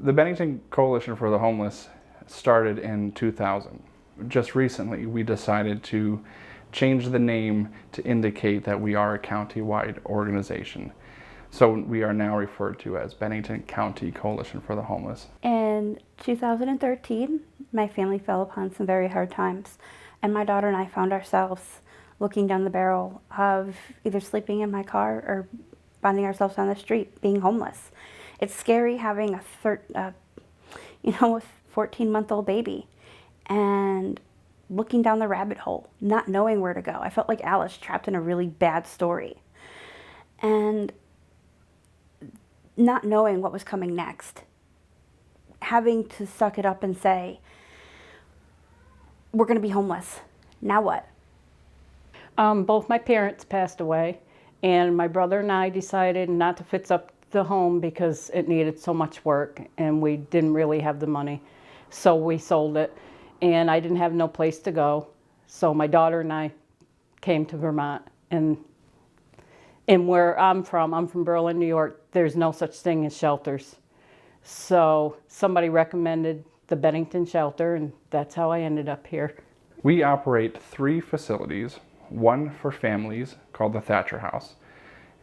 The Bennington Coalition for the Homeless started in 2000. Just recently, we decided to change the name to indicate that we are a county-wide organization. So we are now referred to as Bennington County Coalition for the Homeless. In 2013, my family fell upon some very hard times, and my daughter and I found ourselves looking down the barrel of either sleeping in my car or finding ourselves on the street being homeless. It's scary having a 14-month-old baby and looking down the rabbit hole, not knowing where to go. I felt like Alice trapped in a really bad story. And not knowing what was coming next. Having to suck it up and say, we're going to be homeless. Now what? Both my parents passed away, and my brother and I decided not to fix up the home because it needed so much work, and we didn't really have the money. So we sold it, and I didn't have no place to go. So my daughter and I came to Vermont, and where I'm from Berlin, New York, there's no such thing as shelters. So somebody recommended the Bennington shelter, and that's how I ended up here. We operate 3 facilities, one for families called the Thatcher House,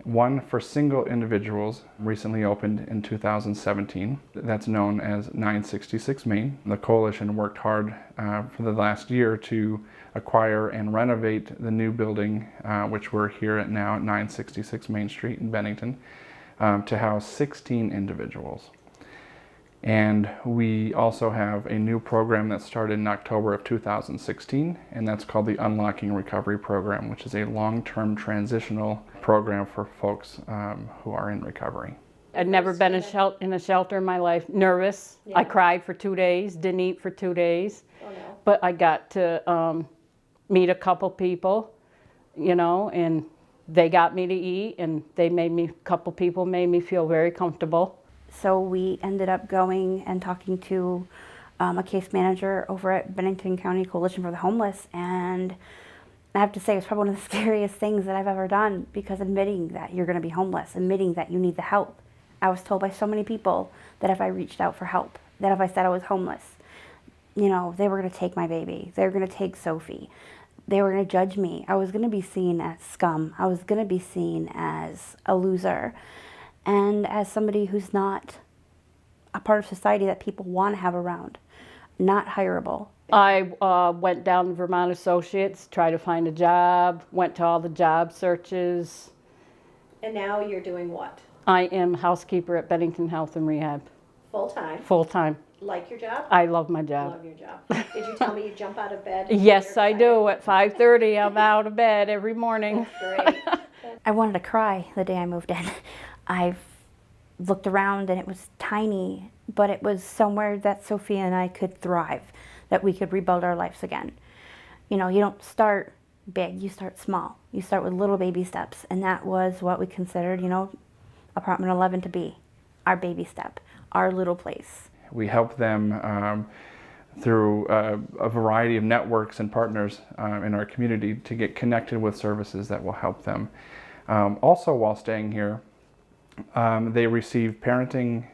one for single individuals, recently opened in 2017. That's known as 966 Main. The coalition worked hard for the last year to acquire and renovate the new building, which we're here at now at 966 Main Street in Bennington, to house 16 individuals. And we also have a new program that started in October of 2016, and that's called the Unlocking Recovery Program, which is a long-term transitional program for folks who are in recovery. I'd never been in a shelter in my life. Nervous. Yeah. I cried for 2 days, didn't eat for 2 days. Oh, no. But I got to meet a couple people, and they got me to eat, and a couple people made me feel very comfortable. So we ended up going and talking to a case manager over at Bennington County Coalition for the Homeless, and I have to say it's probably one of the scariest things that I've ever done, because admitting that you're going to be homeless, admitting that you need the help. I was told by so many people that if I reached out for help, that if I said I was homeless, they were going to take my baby. They were going to take Sophie. They were going to judge me. I was going to be seen as scum. I was going to be seen as a loser, and as somebody who's not a part of society that people want to have around, not hireable. I went down to Vermont Associates, tried to find a job, went to all the job searches. And now you're doing what? I am housekeeper at Bennington Health and Rehab. Full-time? Full-time. Like your job? I love my job. Love your job. Did you tell me you jump out of bed? Yes, I do. At 5:30, I'm out of bed every morning. That's great. I wanted to cry the day I moved in. I looked around and it was tiny, but it was somewhere that Sophia and I could thrive, that we could rebuild our lives again. You don't start big, you start small. You start with little baby steps, and that was what we considered, apartment 11 to be, our baby step, our little place. We help them through a variety of networks and partners in our community to get connected with services that will help them. Also, while staying here, they receive parenting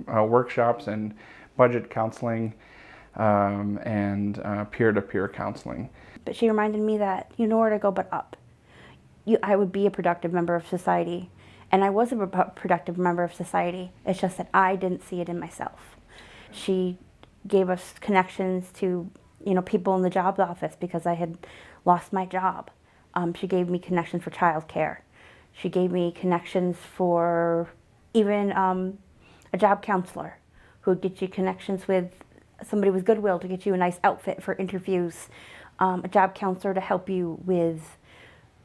workshops and budget counseling and peer-to-peer counseling. But she reminded me that you know where to go but up. I would be a productive member of society, and I was a productive member of society. It's just that I didn't see it in myself. She gave us connections to people in the job office because I had lost my job. She gave me connections for childcare. She gave me connections for even a job counselor who would get you connections with somebody with Goodwill to get you a nice outfit for interviews, a job counselor to help you with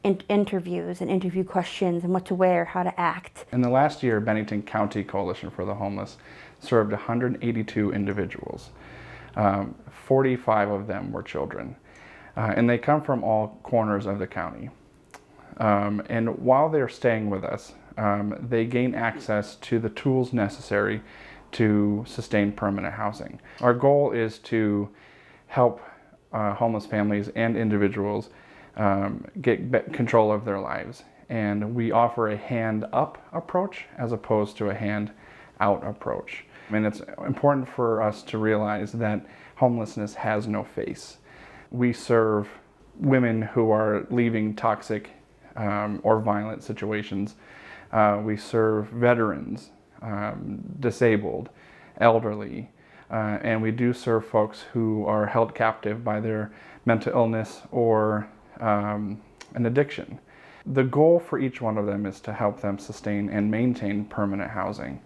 interviews and interview questions and what to wear, how to act. In the last year, Bennington County Coalition for the Homeless served 182 individuals. 45 of them were children, and they come from all corners of the county. And while they're staying with us, they gain access to the tools necessary to sustain permanent housing. Our goal is to help homeless families and individuals get control of their lives. And we offer a hand-up approach as opposed to a hand-out approach. And it's important for us to realize that homelessness has no face. We serve women who are leaving toxic or violent situations. We serve veterans, disabled, elderly, and we do serve folks who are held captive by their mental illness or an addiction. The goal for each one of them is to help them sustain and maintain permanent housing.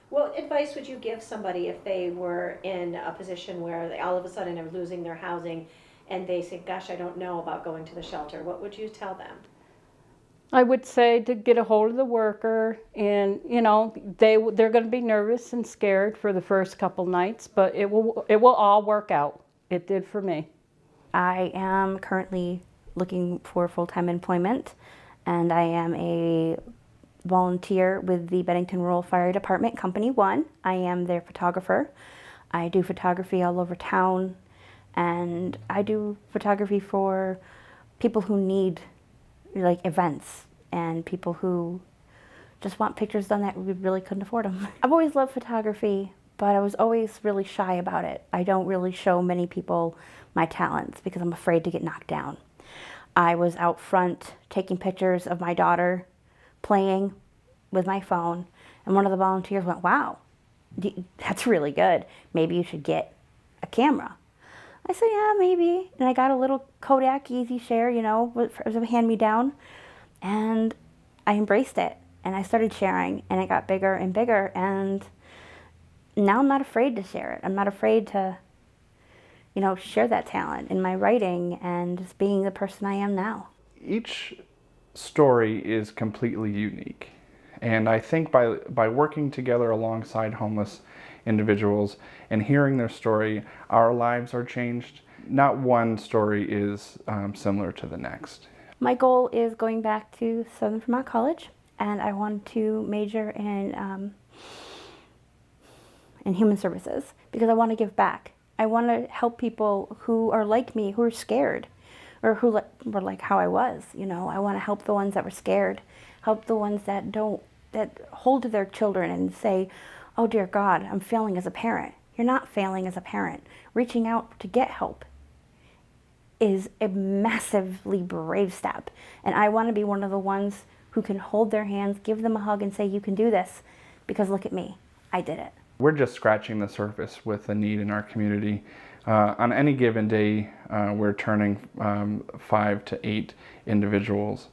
What advice would you give somebody if they were in a position where they all of a sudden are losing their housing and they say, gosh, I don't know about going to the shelter? What would you tell them? I would say to get a hold of the worker, and they're going to be nervous and scared for the first couple nights, but it will all work out. It did for me. I am currently looking for full-time employment, and I am a volunteer with the Bennington Rural Fire Department, Company 1. I am their photographer. I do photography all over town, and I do photography for people who need like events and people who just want pictures done that we really couldn't afford them. I've always loved photography, but I was always really shy about it. I don't really show many people my talents because I'm afraid to get knocked down. I was out front taking pictures of my daughter playing with my phone, and one of the volunteers went, "Wow, that's really good. Maybe you should get a camera." I said, "Yeah, maybe." And I got a little Kodak Easy Share, it was a hand-me-down, and I embraced it, and I started sharing, and it got bigger and bigger, and now I'm not afraid to share it. I'm not afraid to, share that talent in my writing and just being the person I am now. Each story is completely unique, and I think by working together alongside homeless individuals and hearing their story, our lives are changed. Not one story is similar to the next. My goal is going back to Southern Vermont College, and I want to major in human services because I want to give back. I want to help people who are like me, who are scared, or who were like how I was. I want to help the ones that were scared, help the ones that hold to their children and say, "Oh dear God, I'm failing as a parent." You're not failing as a parent. Reaching out to get help is a massively brave step. And I want to be one of the ones who can hold their hands, give them a hug and say, "You can do this," because look at me, I did it. We're just scratching the surface with the need in our community. On any given day, we're turning 5 to 8 individuals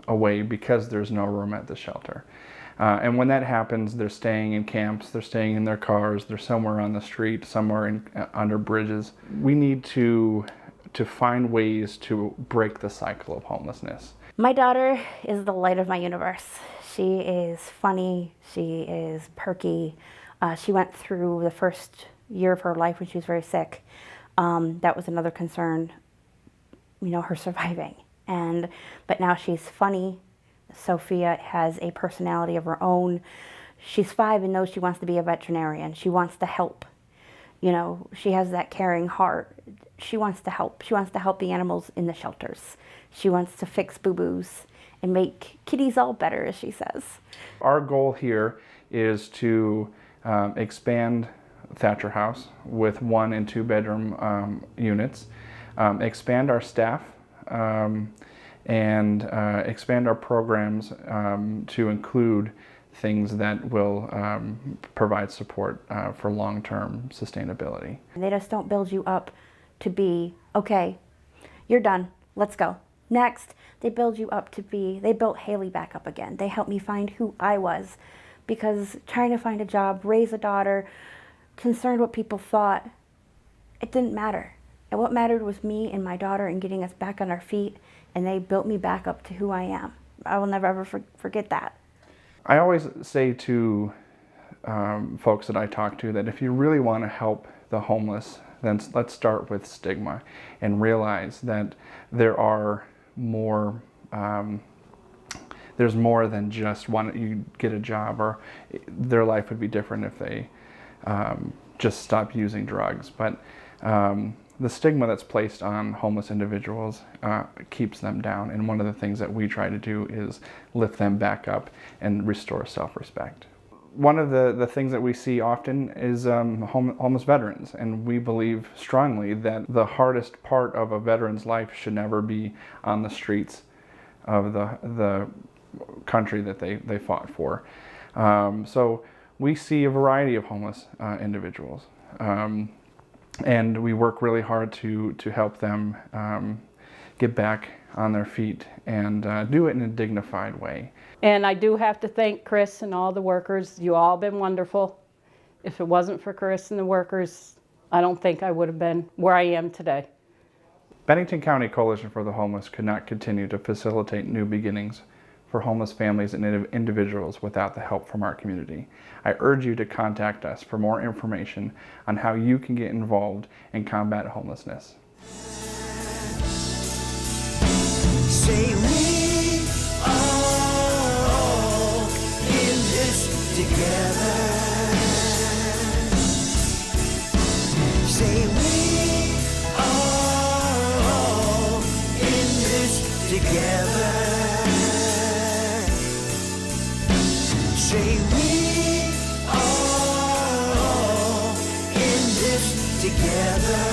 away because there's no room at the shelter. And when that happens, they're staying in camps, they're staying in their cars, they're somewhere on the street, somewhere under bridges. We need to find ways to break the cycle of homelessness. My daughter is the light of my universe. She is funny, she is perky. She went through the first year of her life when she was very sick. That was another concern, her surviving. But now she's funny. Sophia has a personality of her own. She's 5 and knows she wants to be a veterinarian. She wants to help. She has that caring heart. She wants to help. She wants to help the animals in the shelters. She wants to fix boo-boos and make kitties all better, as she says. Our goal here is to expand Thatcher House with 1 and 2 bedroom units, expand our staff, and expand our programs to include things that will provide support for long-term sustainability. They just don't build you up to be, okay, you're done, let's go. Next, they build you up to be, they built Haley back up again. They helped me find who I was, because trying to find a job, raise a daughter, concerned what people thought, it didn't matter. And what mattered was me and my daughter and getting us back on our feet, and they built me back up to who I am. I will never ever forget that. I always say to folks that I talk to that if you really want to help the homeless, then let's start with stigma and realize that there are more, there's more than just you get a job, or their life would be different if they just stopped using drugs. But the stigma that's placed on homeless individuals keeps them down, and one of the things that we try to do is lift them back up and restore self-respect. one of the things that we see often is homeless veterans, and we believe strongly that the hardest part of a veteran's life should never be on the streets of the country that they fought for. So we see a variety of homeless individuals, and we work really hard to help them get back on their feet and do it in a dignified way. And I do have to thank Chris and all the workers. You all been wonderful. If it wasn't for Chris and the workers, I don't think I would have been where I am today. Bennington County Coalition for the Homeless could not continue to facilitate new beginnings for homeless families and individuals without the help from our community. I urge you to contact us for more information on how you can get involved in combat homelessness. Say we all in this together. Say we all in this together. Say we all in this together.